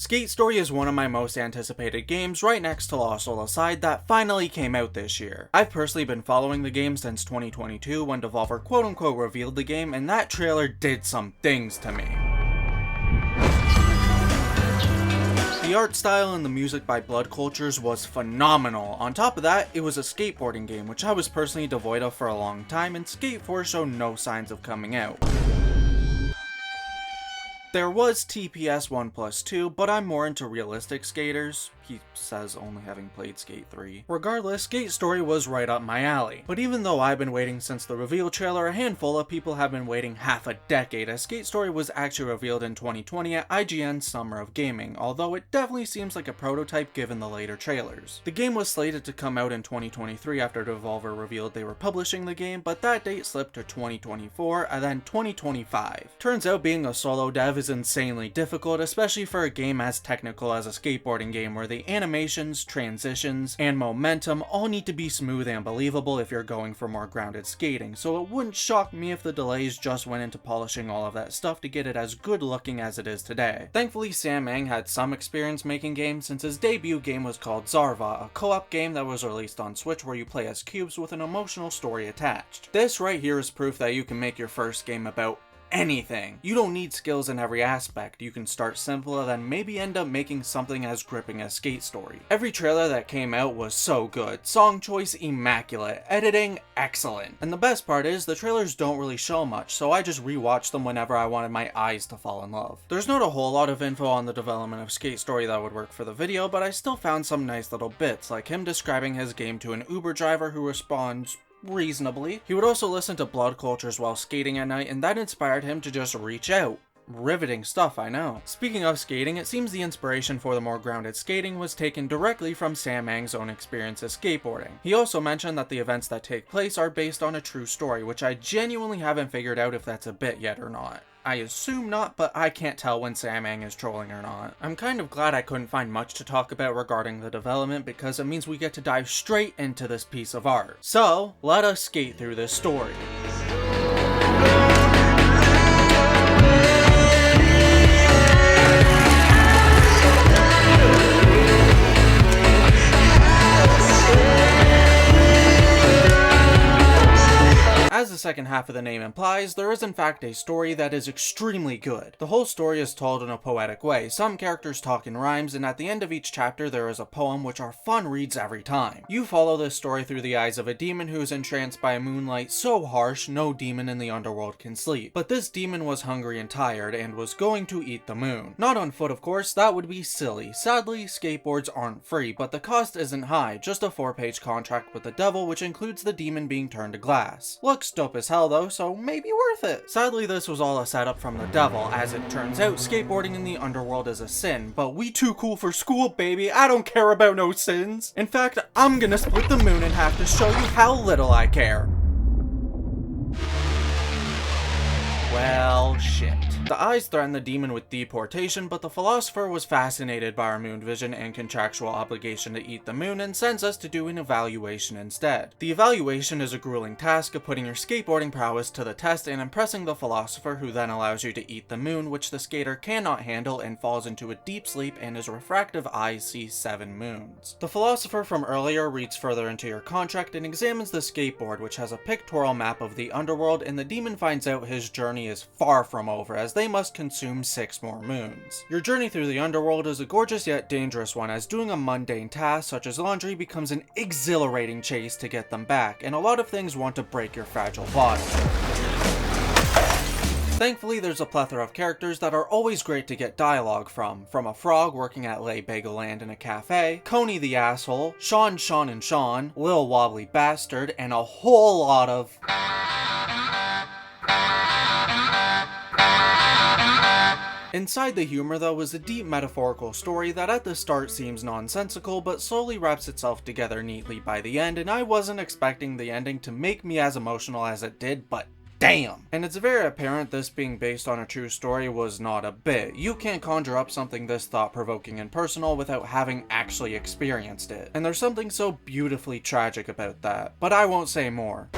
Skate Story is one of my most anticipated games, right next to Lost Soul Aside, that finally came out this year. I've personally been following the game since 2022 when Devolver quote-unquote revealed the game, and that trailer did some things to me. The art style and the music by Blood Cultures was phenomenal. On top of that, it was a skateboarding game, which I was personally devoid of for a long time, and Skate 4 showed no signs of coming out. There was TPS 1+2, but I'm more into realistic skaters. He says only having played Skate 3. Regardless, Skate Story was right up my alley. But even though I've been waiting since the reveal trailer, a handful of people have been waiting half a decade, as Skate Story was actually revealed in 2020 at IGN's Summer of Gaming, although it definitely seems like a prototype given the later trailers. The game was slated to come out in 2023 after Devolver revealed they were publishing the game, but that date slipped to 2024 and then 2025. Turns out being a solo dev is insanely difficult, especially for a game as technical as a skateboarding game where the animations, transitions, and momentum all need to be smooth and believable if you're going for more grounded skating, so it wouldn't shock me if the delays just went into polishing all of that stuff to get it as good looking as it is today. Thankfully, Sam Ang had some experience making games since his debut game was called Zarva, a co-op game that was released on Switch where you play as cubes with an emotional story attached. This right here is proof that you can make your first game about anything. You don't need skills in every aspect. You can start simple and then maybe end up making something as gripping as Skate Story. Every trailer that came out was so good. Song choice immaculate. Editing excellent. And the best part is the trailers don't really show much, so I just rewatched them whenever I wanted my eyes to fall in love. There's not a whole lot of info on the development of Skate Story that would work for the video, but I still found some nice little bits, like him describing his game to an Uber driver who responds reasonably. He would also listen to Blood Cultures while skating at night, and that inspired him to just reach out. Riveting stuff, I know. Speaking of skating, it seems the inspiration for the more grounded skating was taken directly from Sam Ang's own experiences skateboarding. He also mentioned that the events that take place are based on a true story, which I genuinely haven't figured out if that's a bit yet or not. I assume not, but I can't tell when Sam Ang is trolling or not. I'm kind of glad I couldn't find much to talk about regarding the development because it means we get to dive straight into this piece of art. So, let us skate through this story. As the second half of the name implies, there is in fact a story that is extremely good. The whole story is told in a poetic way. Some characters talk in rhymes, and at the end of each chapter there is a poem which are fun reads every time. You follow this story through the eyes of a demon who is entranced by a moonlight so harsh no demon in the underworld can sleep. But this demon was hungry and tired and was going to eat the moon. Not on foot, of course, that would be silly. Sadly, skateboards aren't free, but the cost isn't high, just a 4-page contract with the devil which includes the demon being turned to glass. Looks dope as hell though, so maybe worth it. Sadly, this was all a setup from the devil. As it turns out, skateboarding in the underworld is a sin, but we too cool for school, baby. I don't care about no sins. In fact, I'm gonna split the moon in half to show you how little I care. Well, shit. The eyes threatened the demon with deportation, but the philosopher was fascinated by our moon vision and contractual obligation to eat the moon and sends us to do an evaluation instead. The evaluation is a grueling task of putting your skateboarding prowess to the test and impressing the philosopher, who then allows you to eat the moon, which the skater cannot handle and falls into a deep sleep, and his refractive eyes see 7 moons. The philosopher from earlier reads further into your contract and examines the skateboard, which has a pictorial map of the underworld, and the demon finds out his journey is far from over, as they must consume 6 more moons. Your journey through the underworld is a gorgeous yet dangerous one, as doing a mundane task such as laundry becomes an exhilarating chase to get them back, and a lot of things want to break your fragile body. Thankfully, there's a plethora of characters that are always great to get dialogue from a frog working at Lay Bagel Land in a cafe, Coney the asshole, Sean and Sean, Lil Wobbly Bastard, and a whole lot of Inside the humor, though, was a deep metaphorical story that at the start seems nonsensical, but slowly wraps itself together neatly by the end, and I wasn't expecting the ending to make me as emotional as it did, but damn! And it's very apparent this being based on a true story was not a bit. You can't conjure up something this thought-provoking and personal without having actually experienced it. And there's something so beautifully tragic about that. But I won't say more.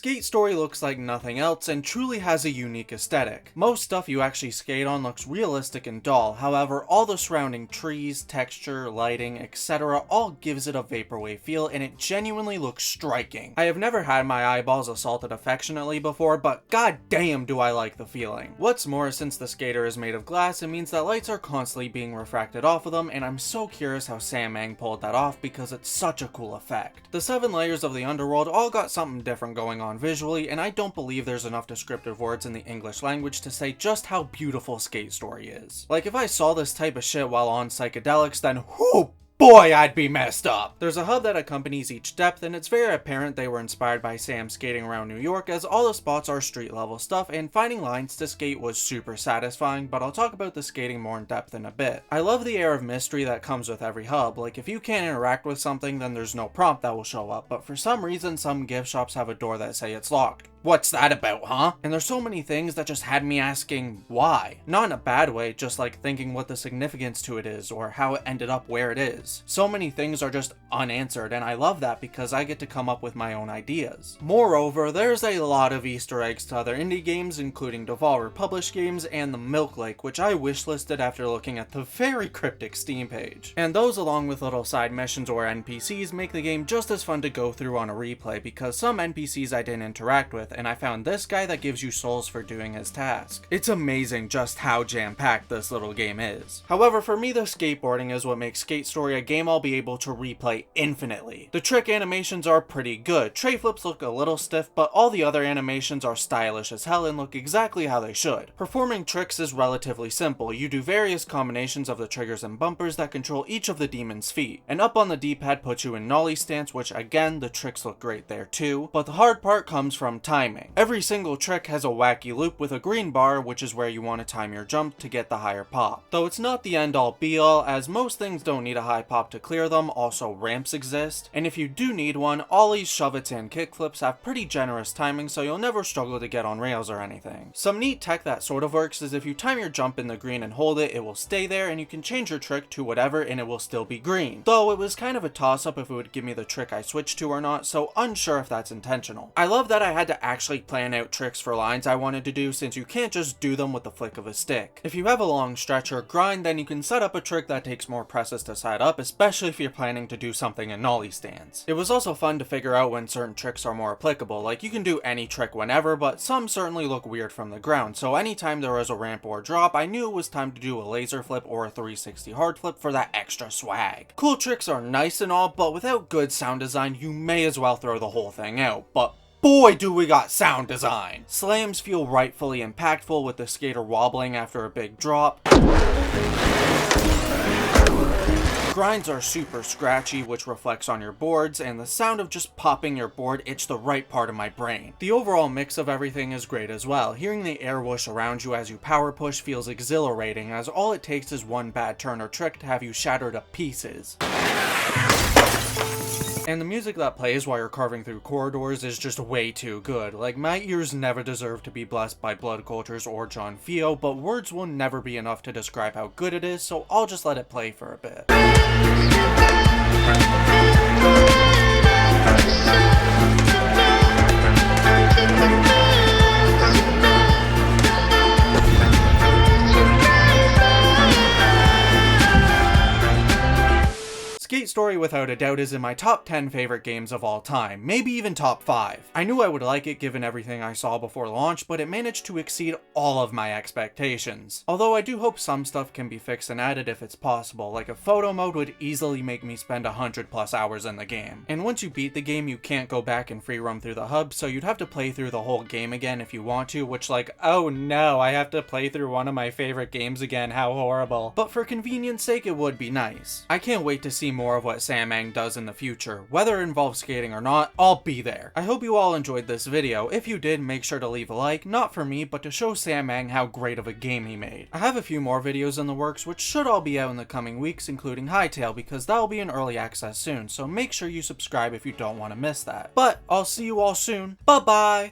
Skate Story looks like nothing else and truly has a unique aesthetic. Most stuff you actually skate on looks realistic and dull, however all the surrounding trees, texture, lighting, etc. all gives it a vaporwave feel and it genuinely looks striking. I have never had my eyeballs assaulted affectionately before, but god damn do I like the feeling. What's more, since the skater is made of glass, it means that lights are constantly being refracted off of them, and I'm so curious how Sam Mang pulled that off because it's such a cool effect. The 7 layers of the underworld all got something different going on visually, and I don't believe there's enough descriptive words in the English language to say just how beautiful Skate Story is. Like, if I saw this type of shit while on psychedelics, then whoo! Boy, I'd be messed up! There's a hub that accompanies each depth, and it's very apparent they were inspired by Sam skating around New York, as all the spots are street level stuff, and finding lines to skate was super satisfying, but I'll talk about the skating more in depth in a bit. I love the air of mystery that comes with every hub. Like, if you can't interact with something, then there's no prompt that will show up, but for some reason some gift shops have a door that say it's locked. What's that about, huh? And there's so many things that just had me asking why. Not in a bad way, just like thinking what the significance to it is, or how it ended up where it is. So many things are just unanswered, and I love that because I get to come up with my own ideas. Moreover, there's a lot of Easter eggs to other indie games, including Devolver published games and the Milk Lake, which I wishlisted after looking at the very cryptic Steam page. And those, along with little side missions or NPCs, make the game just as fun to go through on a replay, because some NPCs I didn't interact with, and I found this guy that gives you souls for doing his task. It's amazing just how jam-packed this little game is. However, for me, the skateboarding is what makes Skate Story a game I'll be able to replay infinitely. The trick animations are pretty good. Tray flips look a little stiff, but all the other animations are stylish as hell and look exactly how they should. Performing tricks is relatively simple. You do various combinations of the triggers and bumpers that control each of the demon's feet. And up on the D-pad puts you in nollie stance, which again, the tricks look great there too, but the hard part comes from timing. Every single trick has a wacky loop with a green bar, which is where you want to time your jump to get the higher pop. Though it's not the end all be all, as most things don't need a high pop to clear them, also ramps exist, and if you do need one, ollies, shove-its, and kickflips have pretty generous timing, so you'll never struggle to get on rails or anything. Some neat tech that sort of works is if you time your jump in the green and hold it, it will stay there, and you can change your trick to whatever and it will still be green. Though it was kind of a toss-up if it would give me the trick I switched to or not, so unsure if that's intentional. I love that I had to actually plan out tricks for lines I wanted to do, since you can't just do them with the flick of a stick. If you have a long stretch or grind, then you can set up a trick that takes more presses to set up, especially if you're planning to do something in nollie stance. It was also fun to figure out when certain tricks are more applicable, like you can do any trick whenever, but some certainly look weird from the ground, so anytime there was a ramp or drop, I knew it was time to do a laser flip or a 360 hard flip for that extra swag. Cool tricks are nice and all, but without good sound design, you may as well throw the whole thing out, but boy do we got sound design! Slams feel rightfully impactful with the skater wobbling after a big drop. Grinds are super scratchy, which reflects on your boards, and the sound of just popping your board itched the right part of my brain. The overall mix of everything is great as well. Hearing the air whoosh around you as you power push feels exhilarating, as all it takes is one bad turn or trick to have you shattered to pieces. And the music that plays while you're carving through corridors is just way too good. Like, my ears never deserve to be blessed by Blood Cultures or John Fio, but words will never be enough to describe how good it is, so I'll just let it play for a bit. Skate Story without a doubt is in my top 10 favorite games of all time, maybe even top 5. I knew I would like it given everything I saw before launch, but it managed to exceed all of my expectations. Although I do hope some stuff can be fixed and added if it's possible, like a photo mode would easily make me spend 100+ hours in the game. And once you beat the game, you can't go back and free roam through the hub, so you'd have to play through the whole game again if you want to, which, like, oh no, I have to play through one of my favorite games again, how horrible. But for convenience sake, it would be nice. I can't wait to see more of what Sam Mang does in the future. Whether it involves skating or not, I'll be there. I hope you all enjoyed this video. If you did, make sure to leave a like, not for me, but to show Sam Mang how great of a game he made. I have a few more videos in the works, which should all be out in the coming weeks, including Hightail, because that'll be in early access soon, so make sure you subscribe if you don't want to miss that. But I'll see you all soon. Bye bye!